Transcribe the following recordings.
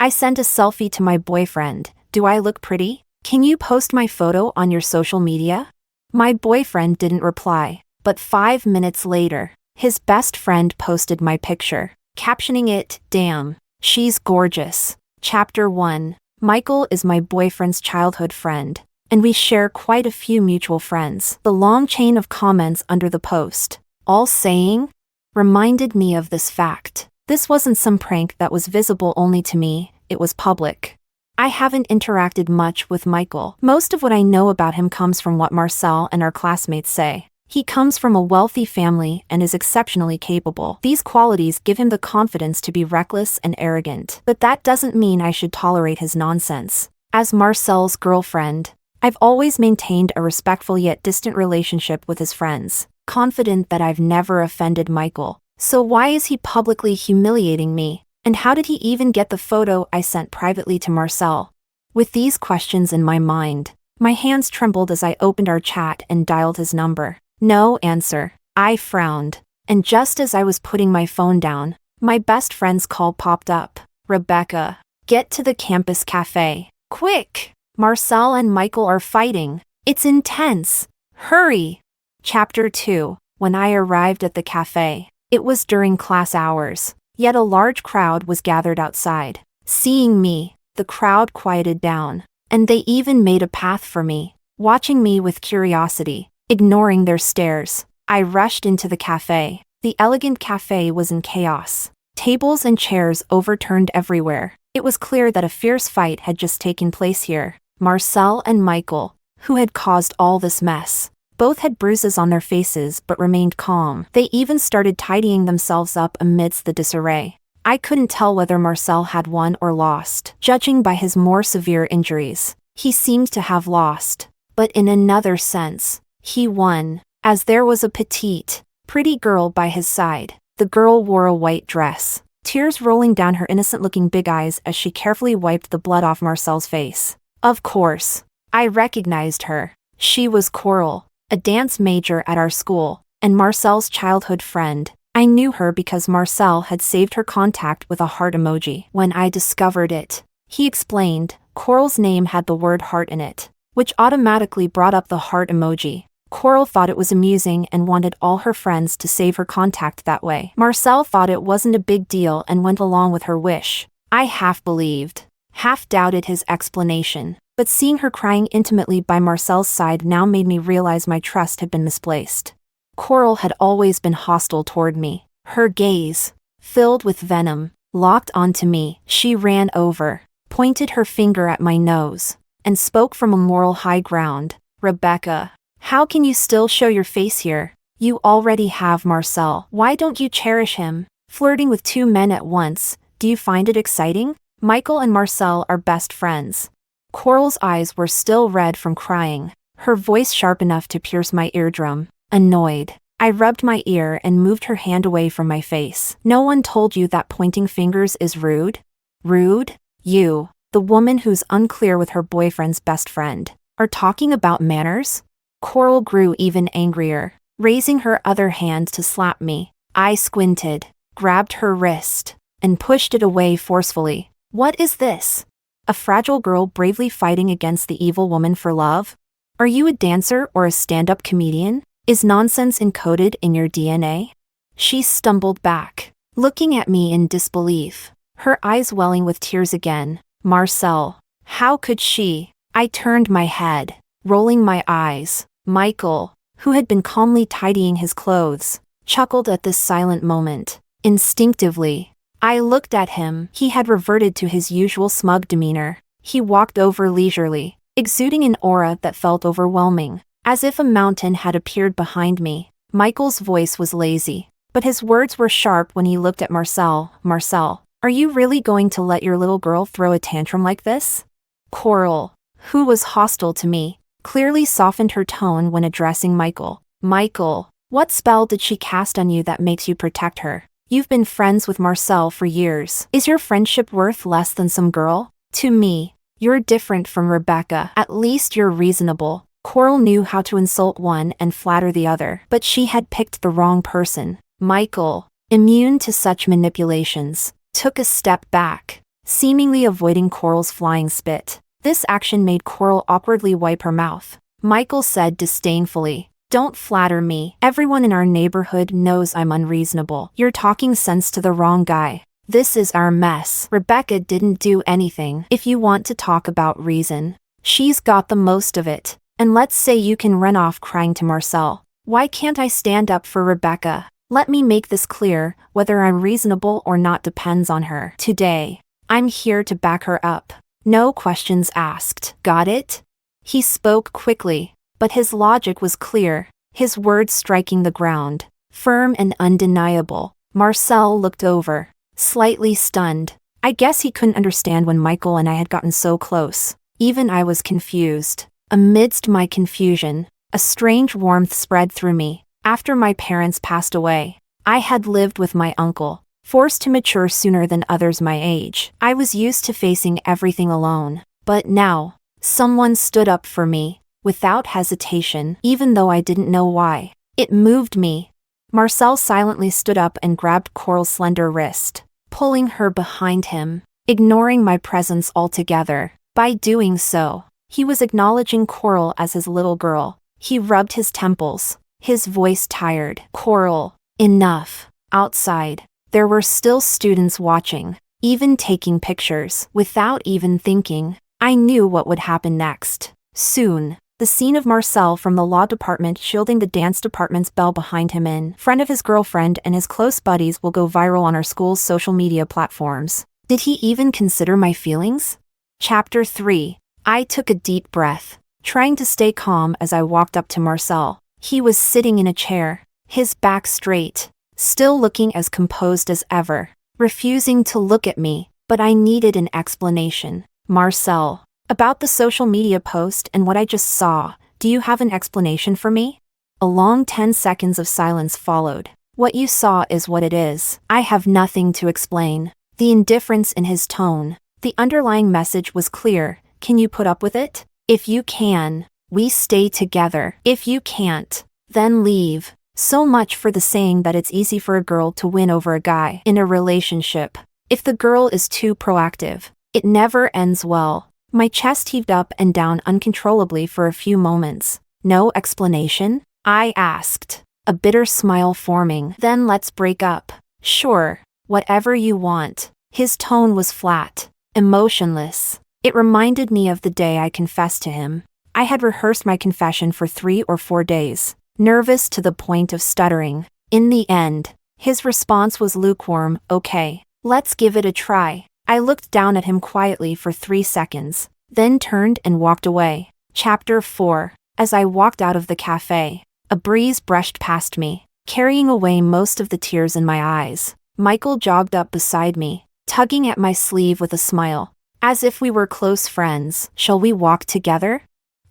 I sent a selfie to my boyfriend. Do I look pretty? Can you post my photo on your social media? My boyfriend didn't reply, but 5 minutes later, his best friend posted my picture, captioning it, "Damn, she's gorgeous." Chapter 1. Michael is my boyfriend's childhood friend, and we share quite a few mutual friends. The long chain of comments under the post, all saying, reminded me of this fact. This wasn't some prank that was visible only to me, it was public. I haven't interacted much with Michael. Most of what I know about him comes from what Marcel and our classmates say. He comes from a wealthy family and is exceptionally capable. These qualities give him the confidence to be reckless and arrogant. But that doesn't mean I should tolerate his nonsense. As Marcel's girlfriend, I've always maintained a respectful yet distant relationship with his friends, confident that I've never offended Michael. So why is he publicly humiliating me? And how did he even get the photo I sent privately to Marcel? With these questions in my mind, my hands trembled as I opened our chat and dialed his number. No answer. I frowned, and just as I was putting my phone down, my best friend's call popped up. "Rebecca, get to the campus cafe. Quick! Marcel and Michael are fighting. It's intense. Hurry!" Chapter 2. When I arrived at the cafe, it was during class hours, yet a large crowd was gathered outside. Seeing me, the crowd quieted down, and they even made a path for me, watching me with curiosity. Ignoring their stares, I rushed into the cafe. The elegant cafe was in chaos. Tables and chairs overturned everywhere. It was clear that a fierce fight had just taken place here. Marcel and Michael, who had caused all this mess, both had bruises on their faces but remained calm. They even started tidying themselves up amidst the disarray. I couldn't tell whether Marcel had won or lost. Judging by his more severe injuries, he seemed to have lost. But in another sense, he won, as there was a petite, pretty girl by his side. The girl wore a white dress, tears rolling down her innocent-looking big eyes as she carefully wiped the blood off Marcel's face. Of course, I recognized her. She was Coral, a dance major at our school, and Marcel's childhood friend. I knew her because Marcel had saved her contact with a heart emoji. When I discovered it, he explained, Coral's name had the word heart in it, which automatically brought up the heart emoji. Coral thought it was amusing and wanted all her friends to save her contact that way. Marcel thought it wasn't a big deal and went along with her wish. I half believed, half doubted his explanation, but seeing her crying intimately by Marcel's side now made me realize my trust had been misplaced. Coral had always been hostile toward me. Her gaze, filled with venom, locked onto me. She ran over, pointed her finger at my nose, and spoke from a moral high ground. "Rebecca, how can you still show your face here? You already have Marcel. Why don't you cherish him? Flirting with 2 men at once, do you find it exciting? Michael and Marcel are best friends." Coral's eyes were still red from crying, her voice sharp enough to pierce my eardrum. Annoyed, I rubbed my ear and moved her hand away from my face. "No one told you that pointing fingers is rude?" "Rude? You, the woman who's unclear with her boyfriend's best friend, are talking about manners?" Coral grew even angrier, raising her other hand to slap me. I squinted, grabbed her wrist, and pushed it away forcefully. What is this? A fragile girl bravely fighting against the evil woman for love? Are you a dancer or a stand-up comedian? Is nonsense encoded in your DNA? She stumbled back, looking at me in disbelief, her eyes welling with tears again. Marcel, how could she? I turned my head, rolling my eyes. Michael, who had been calmly tidying his clothes, chuckled at this silent moment. Instinctively, I looked at him. He had reverted to his usual smug demeanor. He walked over leisurely, exuding an aura that felt overwhelming, as if a mountain had appeared behind me. Michael's voice was lazy, but his words were sharp when he looked at Marcel. "Marcel, are you really going to let your little girl throw a tantrum like this?" Coral, who was hostile to me, clearly softened her tone when addressing Michael. "Michael, what spell did she cast on you that makes you protect her? You've been friends with Marcel for years. Is your friendship worth less than some girl? To me, you're different from Rebecca. At least you're reasonable." Coral knew how to insult one and flatter the other, but she had picked the wrong person. Michael, immune to such manipulations, took a step back, seemingly avoiding Coral's flying spit. This action made Coral awkwardly wipe her mouth. Michael said disdainfully, "Don't flatter me. Everyone in our neighborhood knows I'm unreasonable. You're talking sense to the wrong guy. This is our mess. Rebecca didn't do anything. If you want to talk about reason, she's got the most of it. And let's say you can run off crying to Marcel. Why can't I stand up for Rebecca? Let me make this clear, whether I'm reasonable or not depends on her. Today, I'm here to back her up. No questions asked. Got it?" He spoke quickly, but his logic was clear, his words striking the ground, firm and undeniable. Marcel looked over, slightly stunned. I guess he couldn't understand when Michael and I had gotten so close. Even I was confused. Amidst my confusion, a strange warmth spread through me. After my parents passed away, I had lived with my uncle, forced to mature sooner than others my age. I was used to facing everything alone. But now, someone stood up for me, without hesitation, even though I didn't know why. It moved me. Marcel silently stood up and grabbed Coral's slender wrist, pulling her behind him, ignoring my presence altogether. By doing so, he was acknowledging Coral as his little girl. He rubbed his temples, his voice tired. "Coral, enough." Outside, there were still students watching, even taking pictures. Without even thinking, I knew what would happen next. Soon, the scene of Marcel from the law department shielding the dance department's bell behind him in front of his girlfriend and his close buddies will go viral on our school's social media platforms. Did he even consider my feelings? Chapter 3. I took a deep breath, trying to stay calm as I walked up to Marcel. He was sitting in a chair, his back straight, still looking as composed as ever, refusing to look at me, but I needed an explanation. "Marcel, about the social media post and what I just saw, do you have an explanation for me?" A long 10 seconds of silence followed. "What you saw is what it is. I have nothing to explain." The indifference in his tone, the underlying message was clear. Can you put up with it? If you can, we stay together. If you can't, then leave. So much for the saying that it's easy for a girl to win over a guy in a relationship. If the girl is too proactive, it never ends well. My chest heaved up and down uncontrollably for a few moments. "No explanation?" I asked, a bitter smile forming. "Then let's break up." "Sure, whatever you want." His tone was flat, emotionless. It reminded me of the day I confessed to him. I had rehearsed my confession for 3 or 4 days, nervous to the point of stuttering. In the end, his response was lukewarm. "Okay, let's give it a try." I looked down at him quietly for 3 seconds, then turned and walked away. Chapter 4. As I walked out of the cafe, a breeze brushed past me, carrying away most of the tears in my eyes. Michael jogged up beside me, tugging at my sleeve with a smile, as if we were close friends. "Shall we walk together?"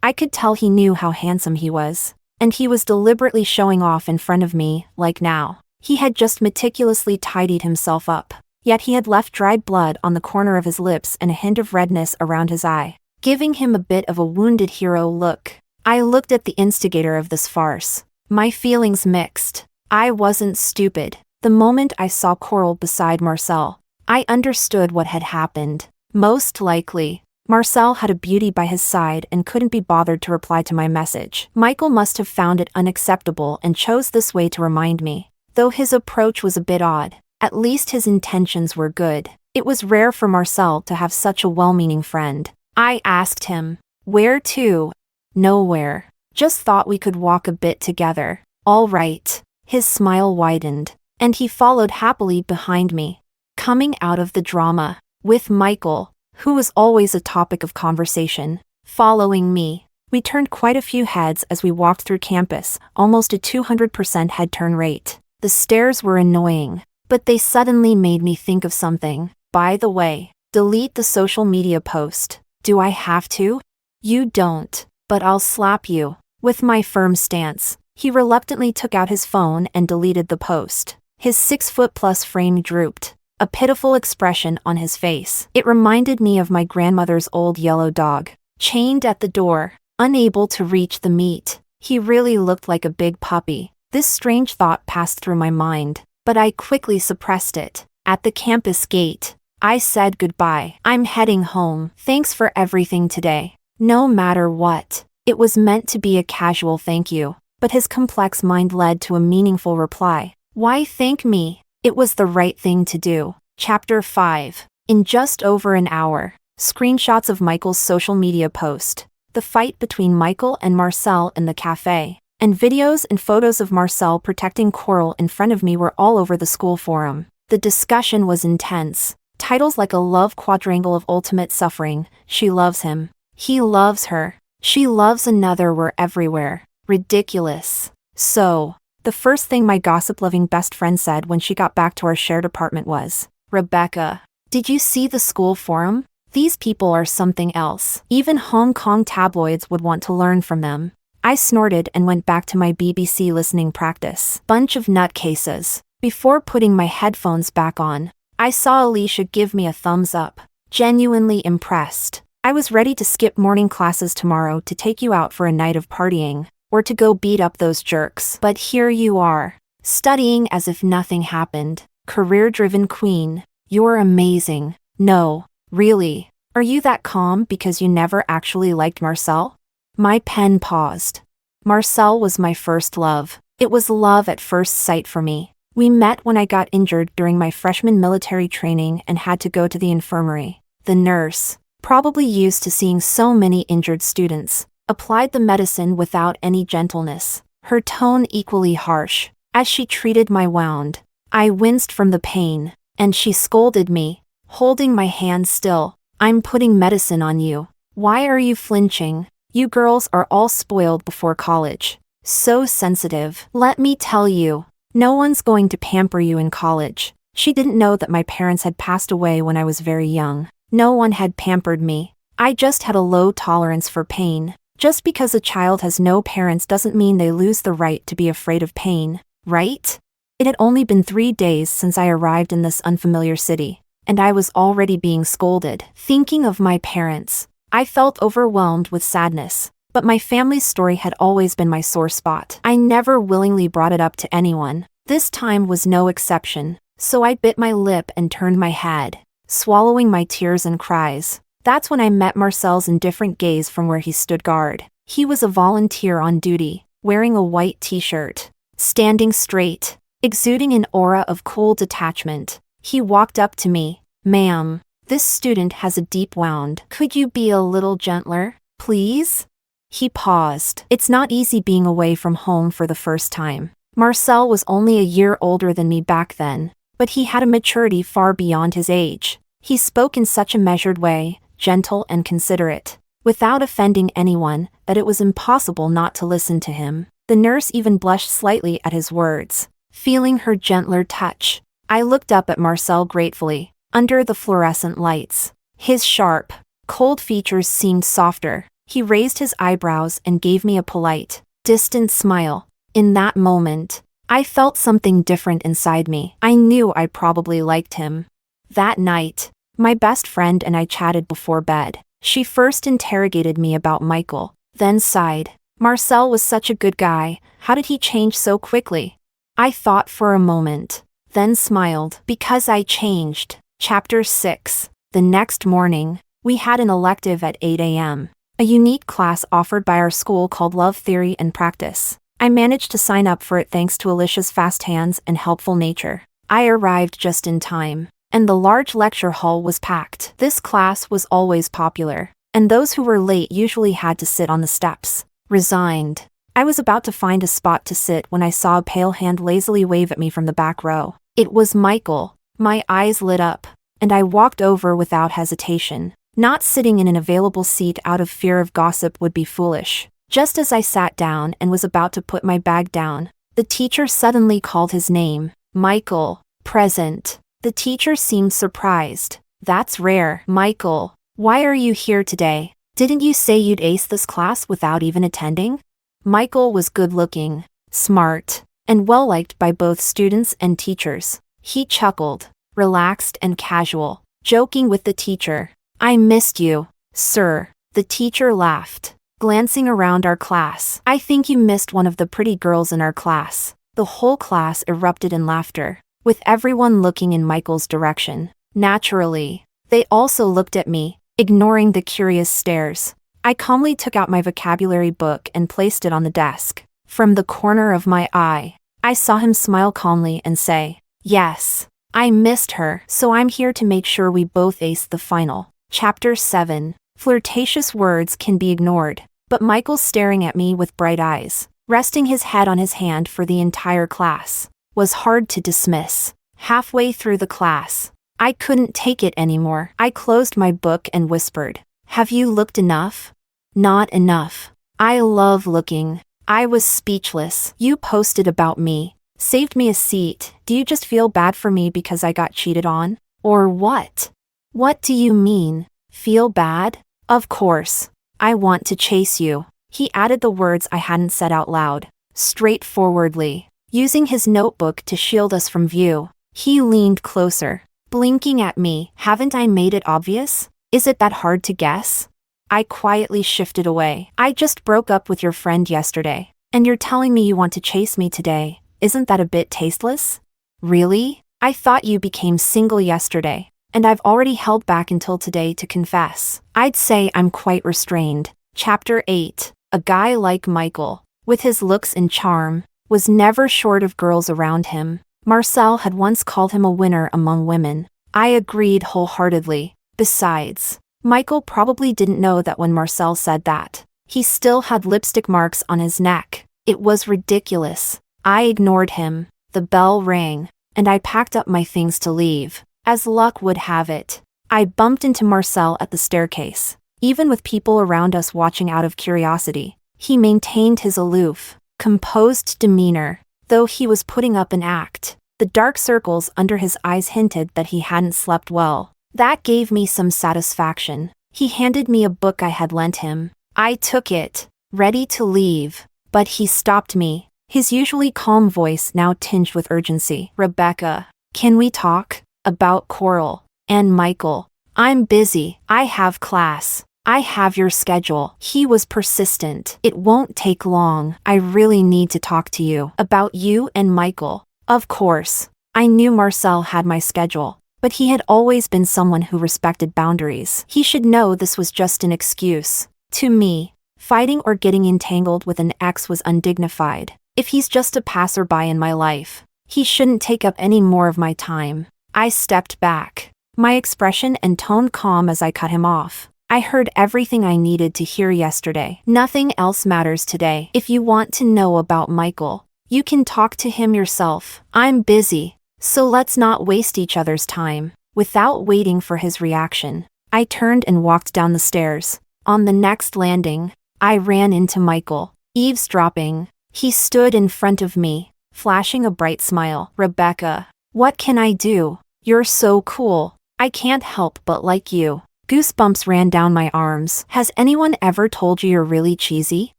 I could tell he knew how handsome he was, and he was deliberately showing off in front of me, like now. He had just meticulously tidied himself up, yet he had left dried blood on the corner of his lips and a hint of redness around his eye, giving him a bit of a wounded hero look. I looked at the instigator of this farce, my feelings mixed. I wasn't stupid. The moment I saw Coral beside Marcel, I understood what had happened. Most likely, Marcel had a beauty by his side and couldn't be bothered to reply to my message. Michael must have found it unacceptable and chose this way to remind me. Though his approach was a bit odd, at least his intentions were good. It was rare for Marcel to have such a well-meaning friend. I asked him, "Where to?" "Nowhere. Just thought we could walk a bit together." "All right." His smile widened, and he followed happily behind me. Coming out of the drama, with Michael, who was always a topic of conversation, following me, we turned quite a few heads as we walked through campus, almost a 200% head turn rate. The stairs were annoying, but they suddenly made me think of something. "By the way, delete the social media post." "Do I have to?" "You don't, but I'll slap you." With my firm stance, he reluctantly took out his phone and deleted the post. His 6-foot-plus frame drooped, a pitiful expression on his face. It reminded me of my grandmother's old yellow dog, chained at the door, unable to reach the meat. He really looked like a big puppy. This strange thought passed through my mind, but I quickly suppressed it. At the campus gate, I said goodbye. I'm heading home. Thanks for everything today. No matter what. It was meant to be a casual thank you, but his complex mind led to a meaningful reply. Why thank me? It was the right thing to do. Chapter 5. In just over an hour. Screenshots of Michael's social media post. The fight between Michael and Marcel in the cafe. And videos and photos of Marcel protecting Coral in front of me were all over the school forum. The discussion was intense. Titles like a love quadrangle of ultimate suffering. She loves him. He loves her. She loves another were everywhere. Ridiculous. So, the first thing my gossip-loving best friend said when she got back to our shared apartment was, "Rebecca, did you see the school forum? These people are something else. Even Hong Kong tabloids would want to learn from them." I snorted and went back to my BBC listening practice. Bunch of nutcases. Before putting my headphones back on, I saw Alicia give me a thumbs up. Genuinely impressed. I was ready to skip morning classes tomorrow to take you out for a night of partying, or to go beat up those jerks. But here you are, studying as if nothing happened. Career-driven queen. You're amazing. No, really. Are you that calm because you never actually liked Marcel? My pen paused. Marcel was my first love. It was love at first sight for me. We met when I got injured during my freshman military training and had to go to the infirmary. The nurse, probably used to seeing so many injured students, applied the medicine without any gentleness, her tone equally harsh. As she treated my wound, I winced from the pain, and she scolded me, holding my hand still. "I'm putting medicine on you. Why are you flinching? You girls are all spoiled before college. So sensitive. Let me tell you. No one's going to pamper you in college." She didn't know that my parents had passed away when I was very young. No one had pampered me. I just had a low tolerance for pain. Just because a child has no parents doesn't mean they lose the right to be afraid of pain, right? It had only been 3 days since I arrived in this unfamiliar city, and I was already being scolded. Thinking of my parents, I felt overwhelmed with sadness. But my family's story had always been my sore spot. I never willingly brought it up to anyone. This time was no exception, so I bit my lip and turned my head, swallowing my tears and cries. That's when I met Marcel's indifferent gaze from where he stood guard. He was a volunteer on duty, wearing a white t-shirt, standing straight, exuding an aura of cool detachment. He walked up to me. "Ma'am, this student has a deep wound. Could you be a little gentler, please?" He paused. It's not easy being away from home for the first time. Marcel was only a year older than me back then, but he had a maturity far beyond his age. He spoke in such a measured way, gentle and considerate, without offending anyone, that it was impossible not to listen to him. The nurse even blushed slightly at his words, feeling her gentler touch. I looked up at Marcel gratefully, under the fluorescent lights. His sharp, cold features seemed softer. He raised his eyebrows and gave me a polite, distant smile. In that moment, I felt something different inside me. I knew I probably liked him. That night, my best friend and I chatted before bed. She first interrogated me about Michael, then sighed. Marcel was such a good guy. How did he change so quickly? I thought for a moment, then smiled. Because I changed. Chapter 6. The next morning, we had an elective at 8 a.m. A unique class offered by our school called Love Theory and Practice. I managed to sign up for it thanks to Alicia's fast hands and helpful nature. I arrived just in time, and the large lecture hall was packed. This class was always popular, and those who were late usually had to sit on the steps. Resigned. I was about to find a spot to sit when I saw a pale hand lazily wave at me from the back row. It was Michael. My eyes lit up, and I walked over without hesitation. Not sitting in an available seat out of fear of gossip would be foolish. Just as I sat down and was about to put my bag down, the teacher suddenly called his name. "Michael, present." The teacher seemed surprised. "That's rare, Michael. Why are you here today? Didn't you say you'd ace this class without even attending?" Michael was good-looking, smart, and well-liked by both students and teachers. He chuckled, relaxed and casual, joking with the teacher. "I missed you, sir." The teacher laughed, glancing around our class. "I think you missed one of the pretty girls in our class." The whole class erupted in laughter, with everyone looking in Michael's direction. Naturally. They also looked at me, ignoring the curious stares. I calmly took out my vocabulary book and placed it on the desk. From the corner of my eye, I saw him smile calmly and say, "Yes, I missed her, so I'm here to make sure we both ace the final." Chapter 7. Flirtatious words can be ignored, but Michael's staring at me with bright eyes, resting his head on his hand for the entire class, was hard to dismiss. Halfway through the class, I couldn't take it anymore. I closed my book and whispered, "Have you looked enough?" "Not enough. I love looking." I was speechless. "You posted about me, saved me a seat. Do you just feel bad for me because I got cheated on? Or what?" "What do you mean? Feel bad? Of course. I want to chase you." He added the words I hadn't said out loud, straightforwardly. Using his notebook to shield us from view, he leaned closer, blinking at me. "Haven't I made it obvious? Is it that hard to guess?" I quietly shifted away. "I just broke up with your friend yesterday, and you're telling me you want to chase me today. Isn't that a bit tasteless?" "Really? I thought you became single yesterday, and I've already held back until today to confess." I'd say I'm quite restrained. Chapter 8. A guy like Michael, with his looks and charm, was never short of girls around him. Marcel had once called him a winner among women. I agreed wholeheartedly. Besides, Michael probably didn't know that when Marcel said that, he still had lipstick marks on his neck. It was ridiculous. I ignored him. The bell rang, and I packed up my things to leave. As luck would have it, I bumped into Marcel at the staircase. Even with people around us watching out of curiosity, he maintained his aloof, composed demeanor, though he was putting up an act. The dark circles under his eyes hinted that he hadn't slept well. That gave me some satisfaction. He handed me a book I had lent him. I took it, ready to leave, but he stopped me, his usually calm voice now tinged with urgency. "Rebecca, can we talk about Coral and Michael? I'm busy. I have class. I have your schedule." He was persistent. "It won't take long. I really need to talk to you about you and Michael." Of course, I knew Marcel had my schedule, but he had always been someone who respected boundaries. He should know this was just an excuse. To me, fighting or getting entangled with an ex was undignified. If he's just a passerby in my life, he shouldn't take up any more of my time. I stepped back, my expression and tone calm as I cut him off. "I heard everything I needed to hear yesterday. Nothing else matters today. If you want to know about Michael, you can talk to him yourself. I'm busy, so let's not waste each other's time." Without waiting for his reaction, I turned and walked down the stairs. On the next landing, I ran into Michael, eavesdropping. He stood in front of me, flashing a bright smile. "Rebecca, what can I do? You're so cool. I can't help but like you." Goosebumps ran down my arms. "Has anyone ever told you you're really cheesy?"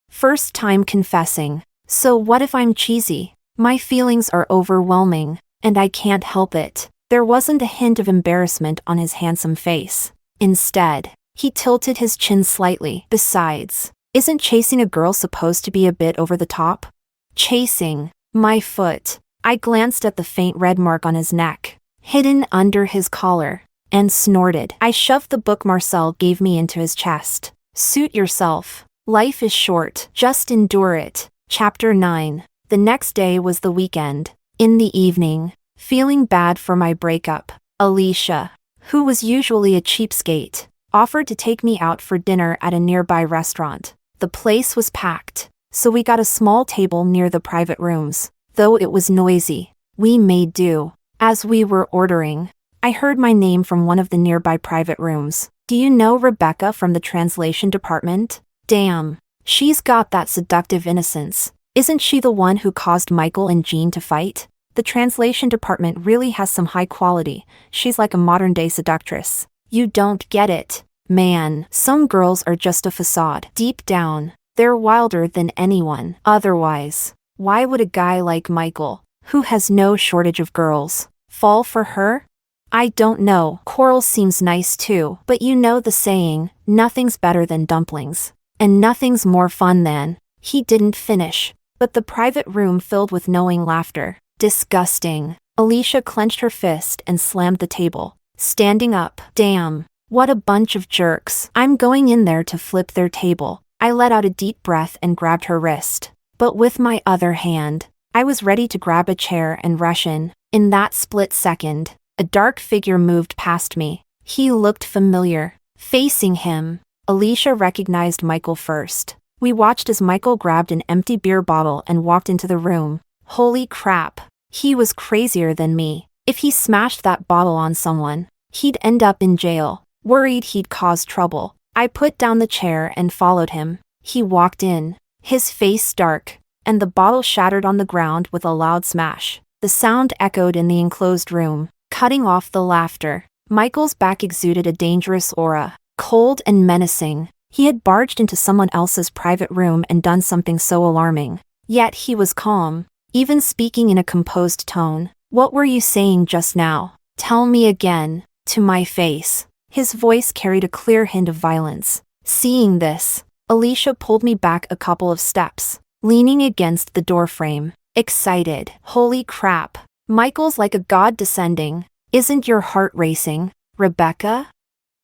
First time confessing. So what if I'm cheesy? My feelings are overwhelming, and I can't help it. There wasn't a hint of embarrassment on his handsome face. Instead, he tilted his chin slightly. "Besides, isn't chasing a girl supposed to be a bit over the top?" "Chasing my foot." I glanced at the faint red mark on his neck, hidden under his collar, and snorted. I shoved the book Marcel gave me into his chest. "Suit yourself. Life is short. Just endure it." Chapter 9. The next day was the weekend. In the evening, feeling bad for my breakup, Alicia, who was usually a cheapskate, offered to take me out for dinner at a nearby restaurant. The place was packed, so we got a small table near the private rooms. Though it was noisy, we made do. As we were ordering, I heard my name from one of the nearby private rooms. "Do you know Rebecca from the translation department? Damn, she's got that seductive innocence. Isn't she the one who caused Michael and Jean to fight? The translation department really has some high quality. She's like a modern-day seductress." "You don't get it, man. Some girls are just a facade. Deep down, they're wilder than anyone. Otherwise, why would a guy like Michael, who has no shortage of girls, fall for her?" "I don't know. Coral seems nice too, but you know the saying, nothing's better than dumplings. And nothing's more fun than..." He didn't finish, but the private room filled with knowing laughter. "Disgusting." Alicia clenched her fist and slammed the table. Standing up. Damn. What a bunch of jerks. I'm going in there to flip their table. I let out a deep breath and grabbed her wrist. But with my other hand, I was ready to grab a chair and rush in. In that split second, a dark figure moved past me. He looked familiar. Facing him, Alicia recognized Michael first. We watched as Michael grabbed an empty beer bottle and walked into the room. Holy crap. He was crazier than me. If he smashed that bottle on someone, he'd end up in jail. Worried he'd cause trouble, I put down the chair and followed him. He walked in, his face dark, and the bottle shattered on the ground with a loud smash. The sound echoed in the enclosed room, cutting off the laughter. Michael's back exuded a dangerous aura, cold and menacing. He had barged into someone else's private room and done something so alarming. Yet he was calm, even speaking in a composed tone. What were you saying just now? Tell me again. To my face. His voice carried a clear hint of violence. Seeing this, Alicia pulled me back a couple of steps, leaning against the doorframe, excited. Holy crap. Michael's like a god descending. Isn't your heart racing, Rebecca?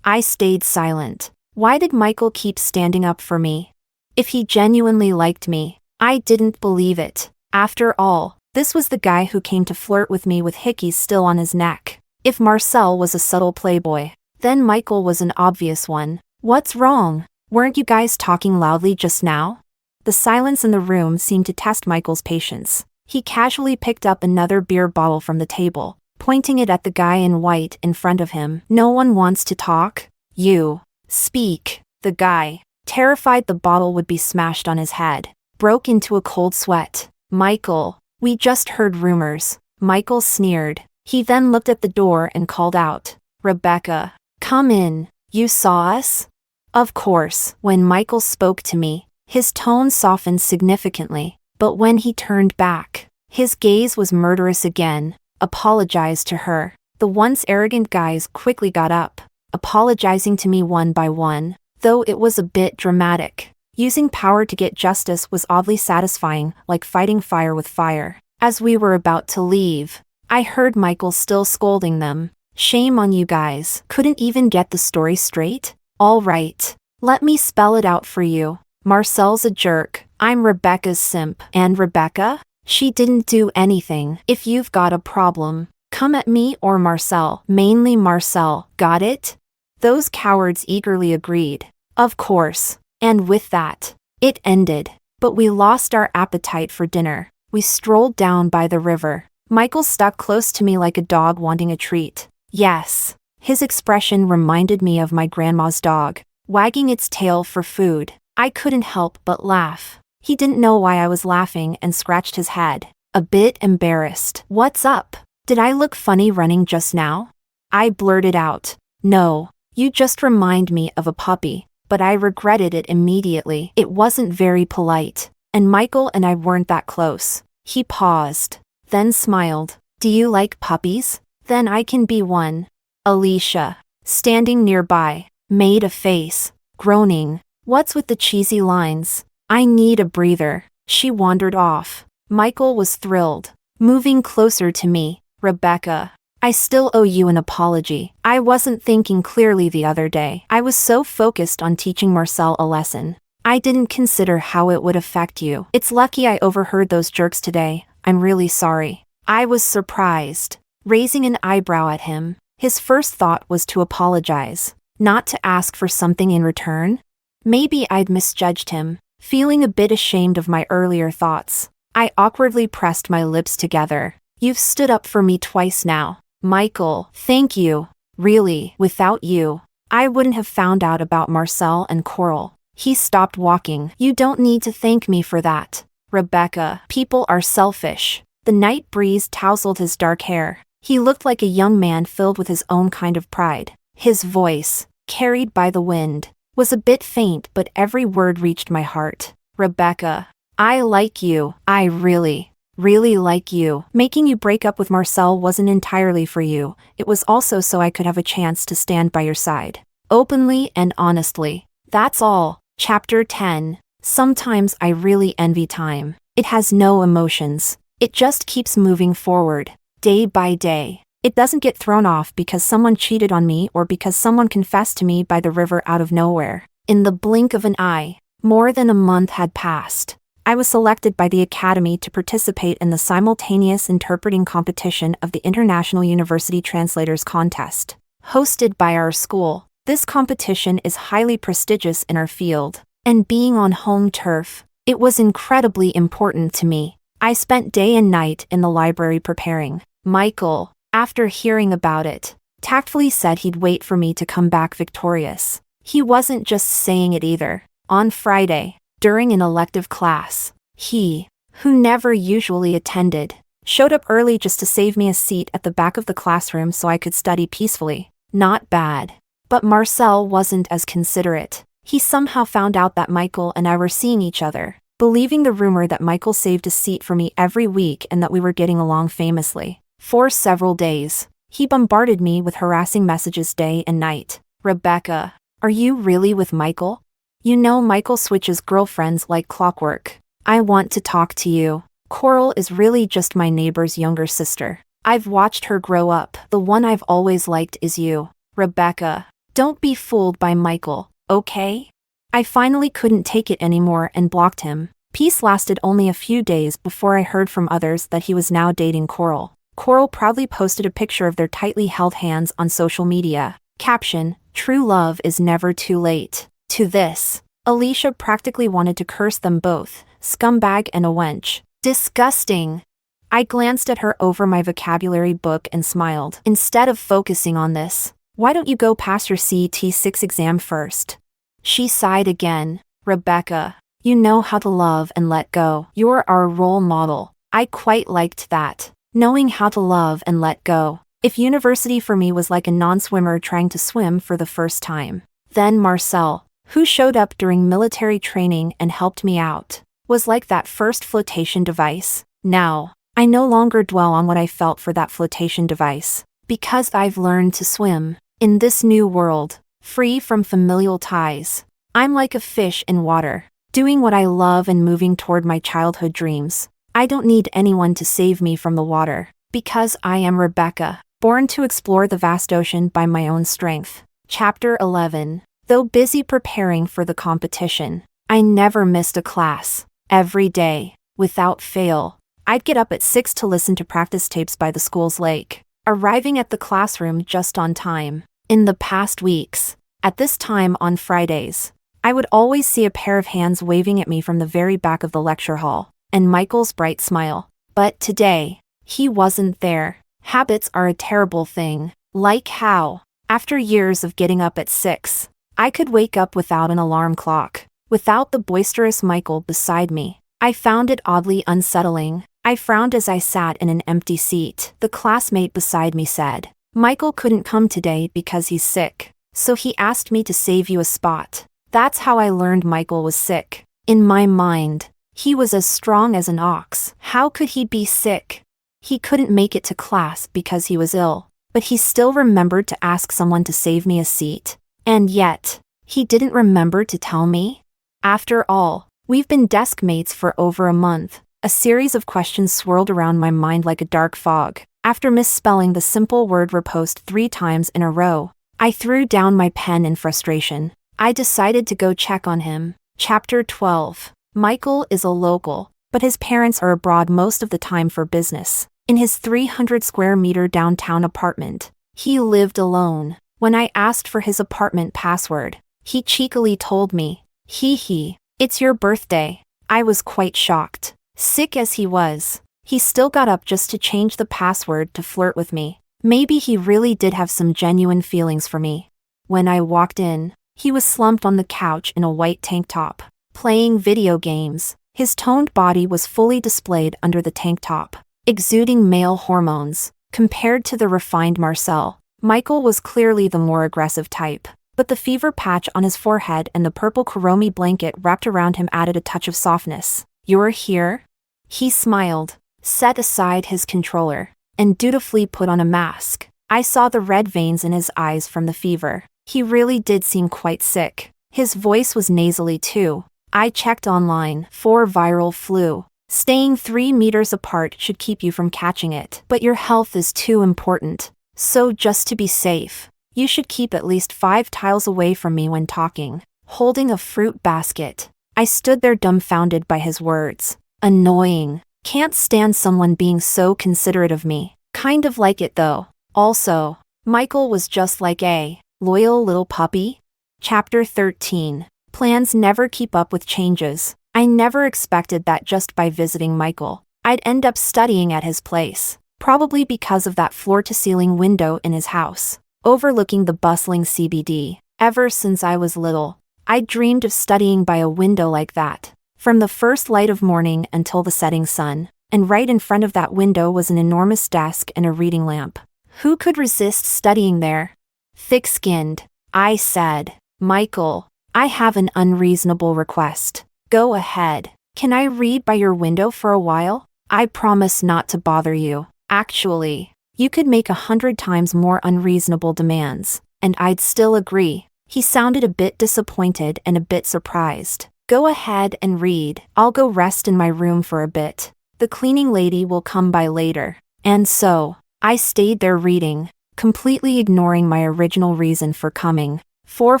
I stayed silent. Why did Michael keep standing up for me? If he genuinely liked me, I didn't believe it. After all, this was the guy who came to flirt with me with hickeys still on his neck. If Marcel was a subtle playboy, then Michael was an obvious one. What's wrong? Weren't you guys talking loudly just now? The silence in the room seemed to test Michael's patience. He casually picked up another beer bottle from the table, pointing it at the guy in white in front of him. No one wants to talk? You. Speak. The guy, terrified the bottle would be smashed on his head, broke into a cold sweat. Michael, we just heard rumors. Michael sneered. He then looked at the door and called out, Rebecca, come in. You saw us? Of course. When Michael spoke to me, his tone softened significantly, but when he turned back, his gaze was murderous again. Apologize to her. The once arrogant guys quickly got up, apologizing to me one by one, though it was a bit dramatic. Using power to get justice was oddly satisfying, like fighting fire with fire. As we were about to leave, I heard Michael still scolding them. Shame on you guys. Couldn't even get the story straight? All right. Let me spell it out for you. Marcel's a jerk. I'm Rebecca's simp. And Rebecca? She didn't do anything. If you've got a problem, come at me or Marcel. Mainly Marcel. Got it? Those cowards eagerly agreed. Of course. And with that, it ended. But we lost our appetite for dinner. We strolled down by the river. Michael stuck close to me like a dog wanting a treat. Yes. His expression reminded me of my grandma's dog, wagging its tail for food. I couldn't help but laugh. He didn't know why I was laughing and scratched his head, a bit embarrassed. What's up? Did I look funny running just now? I blurted out. No, you just remind me of a puppy, but I regretted it immediately. It wasn't very polite, and Michael and I weren't that close. He paused, then smiled. Do you like puppies? Then I can be one. Alicia, standing nearby, made a face, groaning. What's with the cheesy lines? I need a breather. She wandered off. Michael was thrilled, moving closer to me. Rebecca, I still owe you an apology. I wasn't thinking clearly the other day. I was so focused on teaching Marcel a lesson. I didn't consider how it would affect you. It's lucky I overheard those jerks today. I'm really sorry. I was surprised, raising an eyebrow at him. His first thought was to apologize, not to ask for something in return. Maybe I'd misjudged him, feeling a bit ashamed of my earlier thoughts. I awkwardly pressed my lips together. You've stood up for me twice now. Michael, thank you. Really, without you, I wouldn't have found out about Marcel and Coral. He stopped walking. You don't need to thank me for that. Rebecca, people are selfish. The night breeze tousled his dark hair. He looked like a young man filled with his own kind of pride. His voice, carried by the wind, was a bit faint, but every word reached my heart. Rebecca, I like you. I really like you. Making you break up with Marcel wasn't entirely for you. It was also so I could have a chance to stand by your side, openly and honestly. That's all. Chapter 10. Sometimes I really envy time. It has no emotions. It just keeps moving forward, day by day. It doesn't get thrown off because someone cheated on me or because someone confessed to me by the river out of nowhere. In the blink of an eye, more than a month had passed. I was selected by the Academy to participate in the simultaneous interpreting competition of the International University Translators Contest, hosted by our school. This competition is highly prestigious in our field, and being on home turf, it was incredibly important to me. I spent day and night in the library preparing. Michael, after hearing about it, tactfully said he'd wait for me to come back victorious. He wasn't just saying it either. On Friday, during an elective class, he, who never usually attended, showed up early just to save me a seat at the back of the classroom so I could study peacefully. Not bad. But Marcel wasn't as considerate. He somehow found out that Michael and I were seeing each other, believing the rumor that Michael saved a seat for me every week and that we were getting along famously. For several days, he bombarded me with harassing messages day and night. Rebecca, are you really with Michael? You know Michael switches girlfriends like clockwork. I want to talk to you. Coral is really just my neighbor's younger sister. I've watched her grow up. The one I've always liked is you. Rebecca, don't be fooled by Michael, okay? I finally couldn't take it anymore and blocked him. Peace lasted only a few days before I heard from others that he was now dating Coral. Coral proudly posted a picture of their tightly held hands on social media. Caption, "True love is never too late." To this, Alicia practically wanted to curse them both, scumbag and a wench. Disgusting. I glanced at her over my vocabulary book and smiled. Instead of focusing on this, why don't you go pass your CET6 exam first? She sighed again. Rebecca, you know how to love and let go. You're our role model. I quite liked that. Knowing how to love and let go. If university for me was like a non-swimmer trying to swim for the first time. Then Marcel, who showed up during military training and helped me out, was like that first flotation device. Now, I no longer dwell on what I felt for that flotation device, because I've learned to swim. In this new world, free from familial ties, I'm like a fish in water, doing what I love and moving toward my childhood dreams. I don't need anyone to save me from the water, because I am Rebecca, born to explore the vast ocean by my own strength. Chapter 11. Though busy preparing for the competition, I never missed a class. Every day, without fail, I'd get up at 6 to listen to practice tapes by the school's lake, arriving at the classroom just on time. In the past weeks, at this time on Fridays, I would always see a pair of hands waving at me from the very back of the lecture hall, and Michael's bright smile. But today, he wasn't there. Habits are a terrible thing. Like how, after years of getting up at 6, I could wake up without an alarm clock, without the boisterous Michael beside me. I found it oddly unsettling. I frowned as I sat in an empty seat. The classmate beside me said, "Michael couldn't come today because he's sick, so he asked me to save you a spot." That's how I learned Michael was sick. In my mind, he was as strong as an ox. How could he be sick? He couldn't make it to class because he was ill, but he still remembered to ask someone to save me a seat. And yet, he didn't remember to tell me? After all, we've been desk mates for over a month. A series of questions swirled around my mind like a dark fog. After misspelling the simple word riposte 3 times in a row, I threw down my pen in frustration. I decided to go check on him. Chapter 12. Michael is a local, but his parents are abroad most of the time for business. In his 300 square meter downtown apartment, he lived alone. When I asked for his apartment password, he cheekily told me, "Hee, it's your birthday." I was quite shocked. Sick as he was, he still got up just to change the password to flirt with me. Maybe he really did have some genuine feelings for me. When I walked in, he was slumped on the couch in a white tank top, playing video games. His toned body was fully displayed under the tank top, exuding male hormones. Compared to the refined Marcel, Michael was clearly the more aggressive type, but the fever patch on his forehead and the purple Kuromi blanket wrapped around him added a touch of softness. "You're here?" He smiled, set aside his controller, and dutifully put on a mask. I saw the red veins in his eyes from the fever. He really did seem quite sick. His voice was nasally too. I checked online for viral flu. Staying 3 meters apart should keep you from catching it, but your health is too important. So just to be safe, you should keep at least 5 tiles away from me when talking. Holding a fruit basket, I stood there dumbfounded by his words. Annoying. Can't stand someone being so considerate of me. Kind of like it though. Also, Michael was just like a loyal little puppy. Chapter 13. Plans never keep up with changes. I never expected that just by visiting Michael, I'd end up studying at his place. Probably because of that floor-to-ceiling window in his house, overlooking the bustling CBD. Ever since I was little, I dreamed of studying by a window like that. From the first light of morning until the setting sun, and right in front of that window was an enormous desk and a reading lamp. Who could resist studying there? Thick-skinned, I said, Michael, I have an unreasonable request. Go ahead. Can I read by your window for a while? I promise not to bother you. Actually, you could make 100 times more unreasonable demands, and I'd still agree. He sounded a bit disappointed and a bit surprised. Go ahead and read. I'll go rest in my room for a bit. The cleaning lady will come by later. And so, I stayed there reading, completely ignoring my original reason for coming. For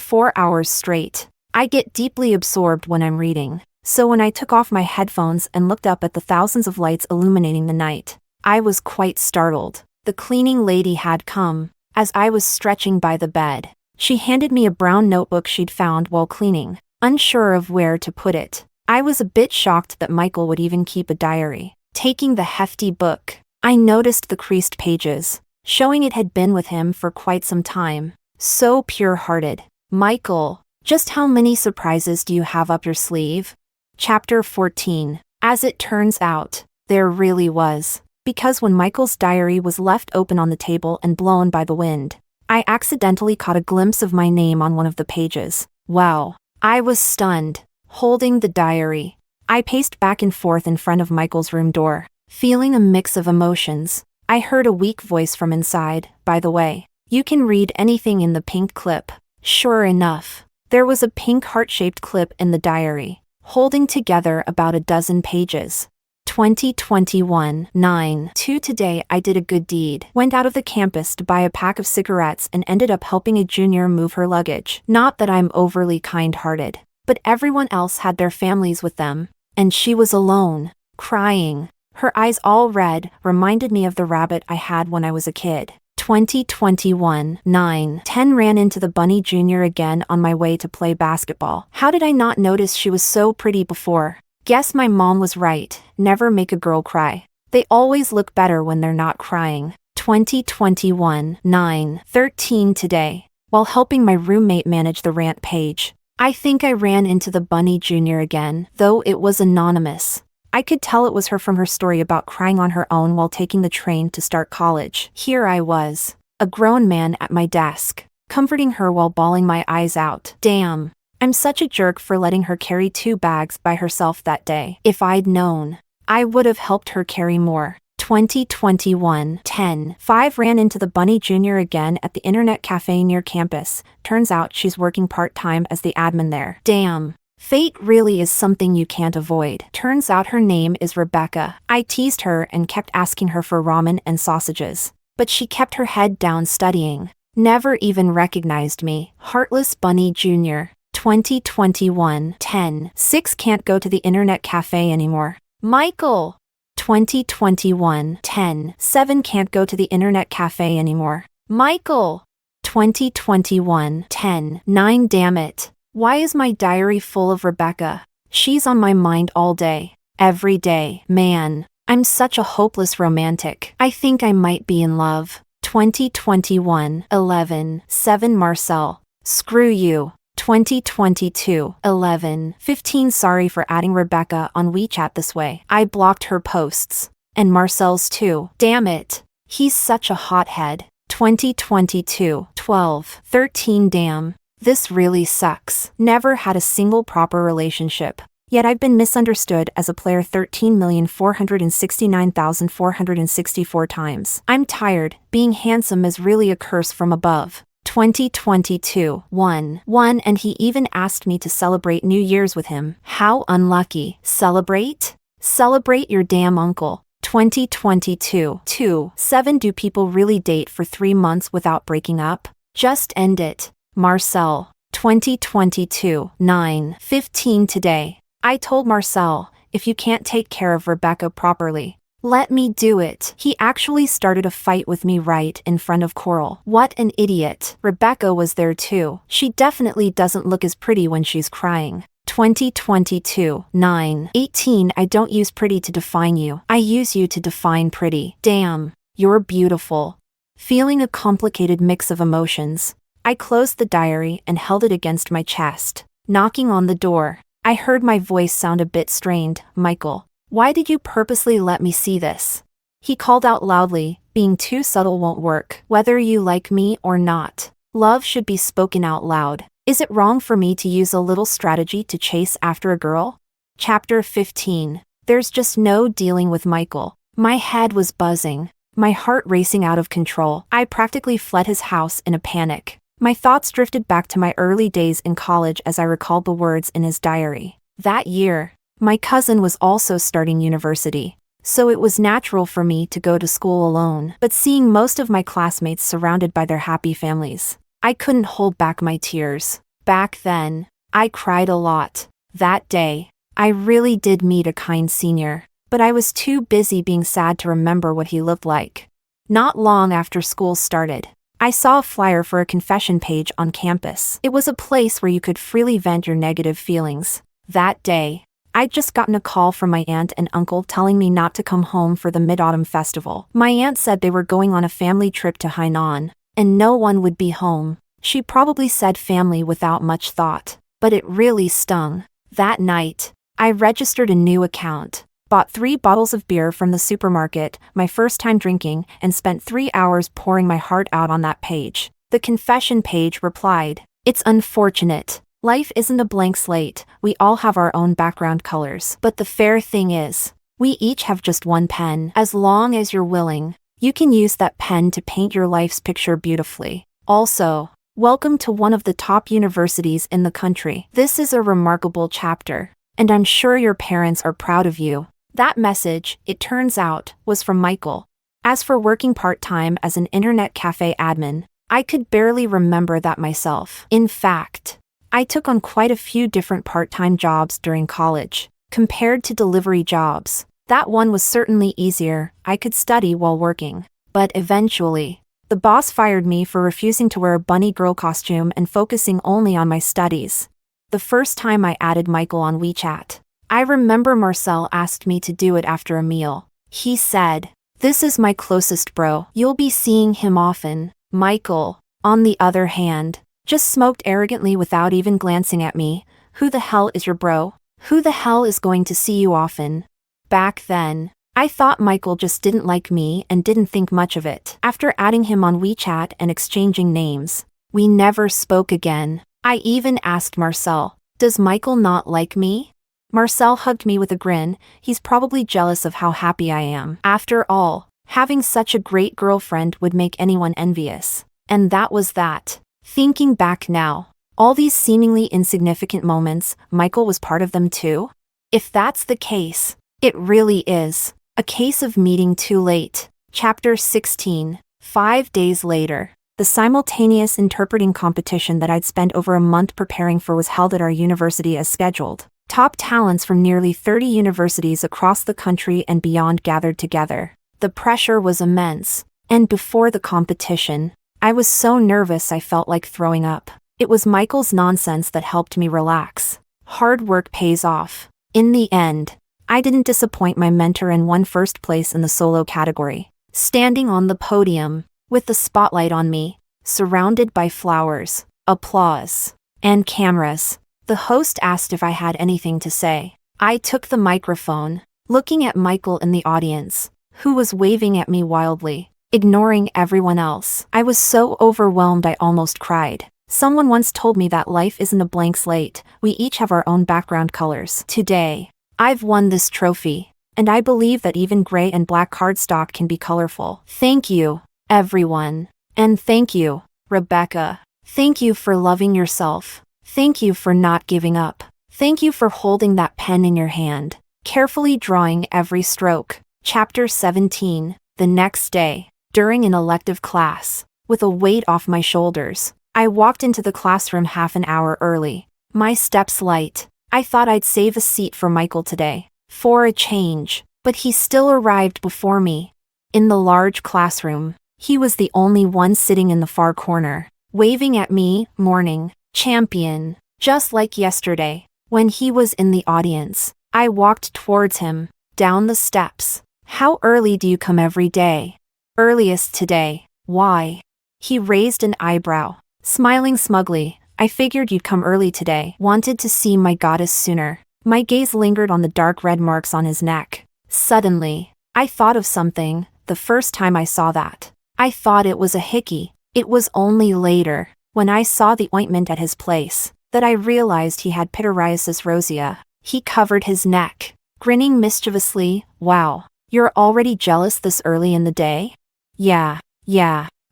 4 hours straight. I get deeply absorbed when I'm reading, so when I took off my headphones and looked up at the thousands of lights illuminating the night, I was quite startled. The cleaning lady had come. As I was stretching by the bed, she handed me a brown notebook she'd found while cleaning, unsure of where to put it. I was a bit shocked that Michael would even keep a diary. Taking the hefty book, I noticed the creased pages, showing it had been with him for quite some time. So pure-hearted. Michael, just how many surprises do you have up your sleeve? Chapter 14. As it turns out, there really was. Because when Michael's diary was left open on the table and blown by the wind, I accidentally caught a glimpse of my name on one of the pages. Wow. I was stunned. Holding the diary, I paced back and forth in front of Michael's room door, feeling a mix of emotions. I heard a weak voice from inside. By the way, you can read anything in the pink clip. Sure enough, there was a pink heart-shaped clip in the diary, holding together about a dozen pages. 2021-9-2 Today I did a good deed. Went out of the campus to buy a pack of cigarettes and ended up helping a junior move her luggage. Not that I'm overly kind-hearted, but everyone else had their families with them, and she was alone, crying. Her eyes all red, reminded me of the rabbit I had when I was a kid. 2021-9-10 Ran into the bunny junior again on my way to play basketball. How did I not notice she was so pretty before? Guess my mom was right. Never make a girl cry. They always look better when they're not crying. 2021-9-13 Today, while helping my roommate manage the rant page, I think I ran into the bunny junior again, though it was anonymous. I could tell it was her from her story about crying on her own while taking the train to start college. Here I was, a grown man at my desk, comforting her while bawling my eyes out. Damn, I'm such a jerk for letting her carry 2 bags by herself that day. If I'd known, I would have helped her carry more. 2021-10-5 Ran into the bunny junior again at the internet cafe near campus. Turns out she's working part-time as the admin there. Damn. Fate really is something you can't avoid. Turns out her name is Rebecca. I teased her and kept asking her for ramen and sausages, but she kept her head down studying. Never even recognized me. Heartless Bunny Jr. 2021-10-6 Can't go to the internet cafe anymore. Michael. 2021-10-7 Can't go to the internet cafe anymore. Michael. 2021-10-9 Damn it. Why is my diary full of Rebecca? She's on my mind all day. Every day. Man, I'm such a hopeless romantic. I think I might be in love. 2021-11-7 Marcel. Screw you. 2022-11-15 Sorry for adding Rebecca on WeChat this way. I blocked her posts. And Marcel's too. Damn it. He's such a hothead. 2022-12-13 Damn. This really sucks. Never had a single proper relationship. Yet I've been misunderstood as a player 13,469,464 times. I'm tired. Being handsome is really a curse from above. 2022-1-1 And he even asked me to celebrate New Year's with him. How unlucky. Celebrate? Celebrate your damn uncle. 2022. 2. 7. Do people really date for 3 months without breaking up? Just end it. Marcel. 2022. 9. 15. Today, I told Marcel, if you can't take care of Rebecca properly, let me do it. He actually started a fight with me right in front of Coral. What an idiot. Rebecca was there too. She definitely doesn't look as pretty when she's crying. 2022. 9. 18. I don't use pretty to define you. I use you to define pretty. Damn, you're beautiful. Feeling a complicated mix of emotions, I closed the diary and held it against my chest. Knocking on the door, I heard my voice sound a bit strained. Michael, why did you purposely let me see this? He called out loudly, being too subtle won't work. Whether you like me or not, love should be spoken out loud. Is it wrong for me to use a little strategy to chase after a girl? Chapter 15. There's just no dealing with Michael. My head was buzzing, my heart racing out of control. I practically fled his house in a panic. My thoughts drifted back to my early days in college as I recalled the words in his diary. That year, my cousin was also starting university, so it was natural for me to go to school alone. But seeing most of my classmates surrounded by their happy families, I couldn't hold back my tears. Back then, I cried a lot. That day, I really did meet a kind senior, but I was too busy being sad to remember what he looked like. Not long after school started, I saw a flyer for a confession page on campus. It was a place where you could freely vent your negative feelings. That day, I'd just gotten a call from my aunt and uncle telling me not to come home for the Mid-Autumn Festival. My aunt said they were going on a family trip to Hainan, and no one would be home. She probably said family without much thought, but it really stung. That night, I registered a new account, bought 3 bottles of beer from the supermarket, my first time drinking, and spent 3 hours pouring my heart out on that page. The confession page replied, "It's unfortunate. Life isn't a blank slate. We all have our own background colors. But the fair thing is, we each have just one pen. As long as you're willing, you can use that pen to paint your life's picture beautifully. Also, welcome to one of the top universities in the country. This is a remarkable chapter, and I'm sure your parents are proud of you." That message, it turns out, was from Michael. As for working part-time as an internet cafe admin, I could barely remember that myself. In fact, I took on quite a few different part-time jobs during college. Compared to delivery jobs, that one was certainly easier. I could study while working. But eventually, the boss fired me for refusing to wear a bunny girl costume and focusing only on my studies. The first time I added Michael on WeChat, I remember Marcel asked me to do it after a meal. He said, "This is my closest bro. You'll be seeing him often." Michael, on the other hand, just smoked arrogantly without even glancing at me. Who the hell is your bro? Who the hell is going to see you often? Back then, I thought Michael just didn't like me and didn't think much of it. After adding him on WeChat and exchanging names, we never spoke again. I even asked Marcel, "Does Michael not like me?" Marcel hugged me with a grin. He's probably jealous of how happy I am. After all, having such a great girlfriend would make anyone envious. And that was that. Thinking back now, all these seemingly insignificant moments, Michael was part of them too? If that's the case, it really is a case of meeting too late. Chapter 16. 5 days later, the simultaneous interpreting competition that I'd spent over a month preparing for was held at our university as scheduled. Top talents from nearly 30 universities across the country and beyond gathered together. The pressure was immense, and before the competition, I was so nervous I felt like throwing up. It was Michael's nonsense that helped me relax. Hard work pays off. In the end, I didn't disappoint my mentor and won first place in the solo category. Standing on the podium, with the spotlight on me, surrounded by flowers, applause, and cameras, the host asked if I had anything to say. I took the microphone, looking at Michael in the audience, who was waving at me wildly, ignoring everyone else. I was so overwhelmed I almost cried. Someone once told me that life isn't a blank slate. We each have our own background colors. Today, I've won this trophy, and I believe that even gray and black cardstock can be colorful. Thank you, everyone. And thank you, Rebecca. Thank you for loving yourself. Thank you for not giving up. Thank you for holding that pen in your hand, carefully drawing every stroke. Chapter 17. The next day, during an elective class, with a weight off my shoulders, I walked into the classroom half an hour early. My steps light. I thought I'd save a seat for Michael today, for a change, but he still arrived before me. In the large classroom, he was the only one sitting in the far corner, waving at me, morning, champion, just like yesterday. When he was in the audience, I walked towards him, down the steps. How early do you come every day? Earliest today. Why? He raised an eyebrow, smiling smugly. I figured you'd come early today. Wanted to see my goddess sooner. My gaze lingered on the dark red marks on his neck. Suddenly, I thought of something. The first time I saw that, I thought it was a hickey. It was only later, when I saw the ointment at his place, that I realized he had pityriasis rosea. He covered his neck, grinning mischievously. Wow, you're already jealous this early in the day? Yeah,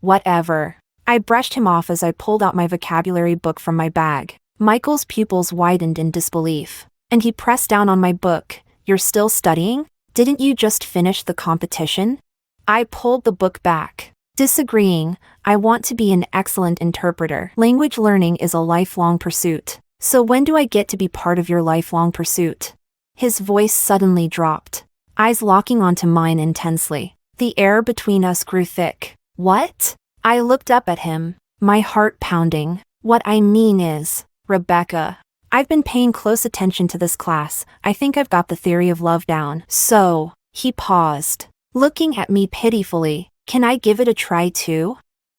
whatever. I brushed him off as I pulled out my vocabulary book from my bag. Michael's pupils widened in disbelief, and he pressed down on my book. You're still studying? Didn't you just finish the competition? I pulled the book back, disagreeing. I want to be an excellent interpreter. Language learning is a lifelong pursuit. So when do I get to be part of your lifelong pursuit? His voice suddenly dropped, eyes locking onto mine intensely. The air between us grew thick. What? I looked up at him, my heart pounding. What I mean is, Rebecca, I've been paying close attention to this class. I think I've got the theory of love down. So, he paused, looking at me pitifully. Can I give it a try too?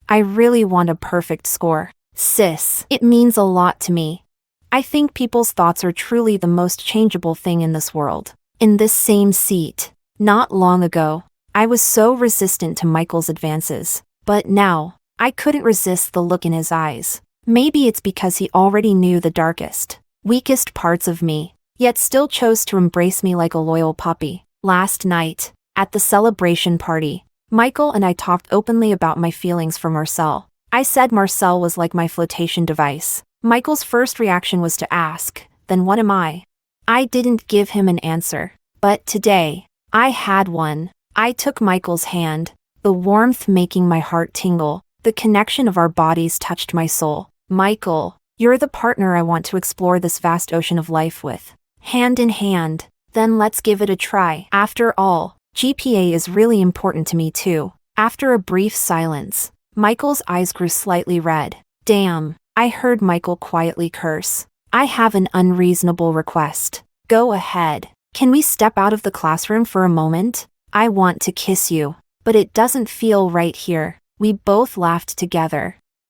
I really want a perfect score. Sis, it means a lot to me. I think people's thoughts are truly the most changeable thing in this world. In this same seat, not long ago, I was so resistant to Michael's advances. But now, I couldn't resist the look in his eyes. Maybe it's because he already knew the darkest, weakest parts of me, yet still chose to embrace me like a loyal puppy. Last night, at the celebration party, Michael and I talked openly about my feelings for Marcel. I said Marcel was like my flotation device. Michael's first reaction was to ask, then what am I? I didn't give him an answer. But today, I had one. I took Michael's hand, the warmth making my heart tingle. The connection of our bodies touched my soul. Michael, you're the partner I want to explore this vast ocean of life with. Hand in hand, then let's give it a try. After all, GPA is really important to me too. After a brief silence, Michael's eyes grew slightly red. Damn, I heard Michael quietly curse. I have an unreasonable request. Go ahead. Can we step out of the classroom for a moment? I want to kiss you, but it doesn't feel right here. We both laughed together,